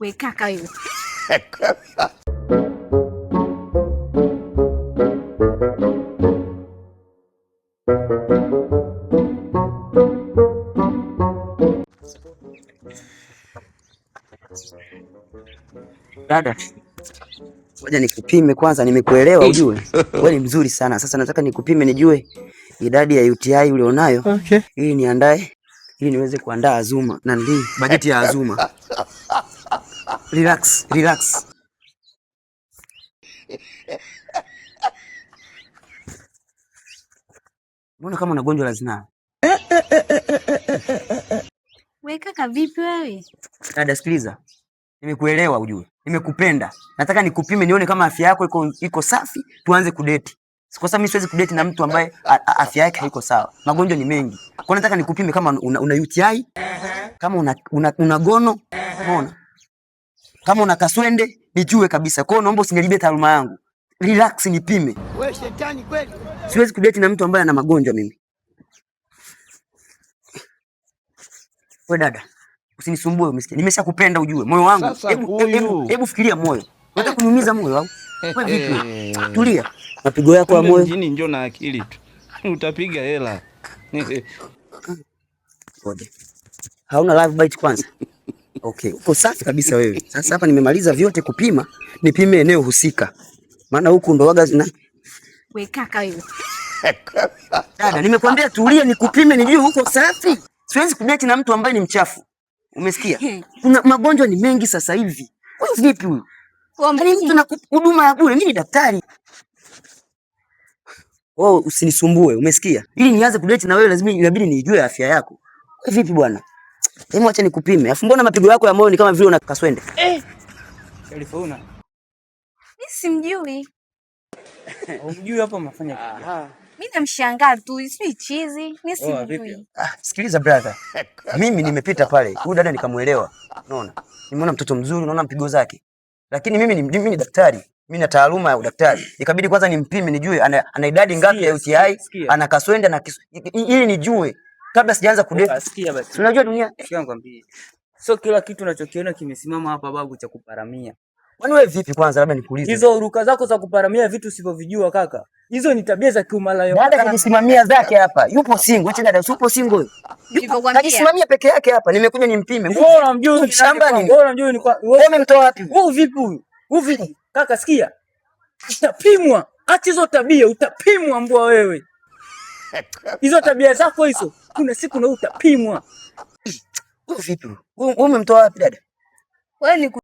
We kaka wewe. Dada, ngoja nikupime kwanza, nimekuelewa ujue. Wewe ni mzuri sana. Sasa nataka nikupime nijue idadi ya UTI ulionayo. Okay. Ili niandae, ili niweze kuandaa Azuma na ndii bajeti ya Azuma. Relax, relax. Mbona kama una gonjwa la zinaa? We kaka vipi wewe? Dada sikiliza. Nimekuelewa ujue. Nimekupenda. Nataka nikupime nione kama afya yako iko safi, tuanze kudeti. Kwa sababu mimi siwezi kudeti na mtu ambaye afya yake haiko sawa. Magonjwa ni mengi. Kwa nataka nikupime kama una UTI, kama una gono, unaona? Kama una kaswende, nijue kabisa. Kwa hiyo naomba usiniharibie taaluma yangu. Relax nipime. Wewe shetani kweli. Siwezi kudeti na mtu ambaye ana magonjwa mimi. Wewe dada, usinisumbue umesikia? Nimeshakupenda ujue. Moyo wangu. Hebu fikiria moyo. Unataka kuniumiza moyo au? Wewe vipi? Tulia. Mapigo yako ya moyo. Mjini njoo na akili tu. Utapiga hela. Ngoja. Hauna live bite kwanza? Okay, uko safi kabisa wewe. Sasa hapa nimemaliza vyote kupima, nipime eneo husika. Maana huku ndo waga na we kaka wewe. Dada, nimekwambia tulia nikupime nijue uko safi. Siwezi kudeti na mtu ambaye ni mchafu. Umesikia? Kuna magonjwa ni mengi sasa hivi. Wewe vipi huyu? Yaani mtu na huduma ya bure, mimi ni daktari. Wewe usinisumbue, umesikia? Ili nianze kudeti na wewe lazima inabidi nijue afya yako. Wewe vipi bwana? Hebu acha nikupime. Alafu mbona mapigo yako ya moyo ni kama vile una kaswende? Telefona. Mimi simjui. Unajui hapa unafanya kitu. Mimi namshangaa tu, si chizi. Mimi simjui. Sikiliza brother. Mimi nimepita pale. Huyu dada nikamuelewa. Unaona? Nimeona mtoto mzuri, unaona mpigo zake. Lakini mimi ni daktari. Mimi na taaluma ya udaktari. Ikabidi kwanza nimpime nijue ana idadi ngapi ya UTI, ana kaswende na ili nijue kabla sijaanza kudate. Sikia basi. Unajua dunia, sikia nikwambie. Sio kila kitu unachokiona kimesimama hapa babu cha kuparamia. Kwani wewe vipi kwanza labda nikuulize. Hizo uruka zako za kuparamia vitu usivyovijua kaka. Hizo ni tabia za kiumalaya. Dada kajisimamia zake hapa. Yupo single, acha dada usipo single. Yupo kajisimamia peke yake hapa. Nimekuja nimpime. Wewe unamjua ni shambani. Wewe unamjua ni kwa wewe umemtoa wapi? Wewe vipi huyu? Wewe vipi? Kaka sikia. Utapimwa. Acha hizo tabia, utapimwa mbwa wewe. Hizo tabia zako hizo. Kuna siku na utapimwa. Wewe vipi? Wewe umemtoa wapi dada? Wewe ni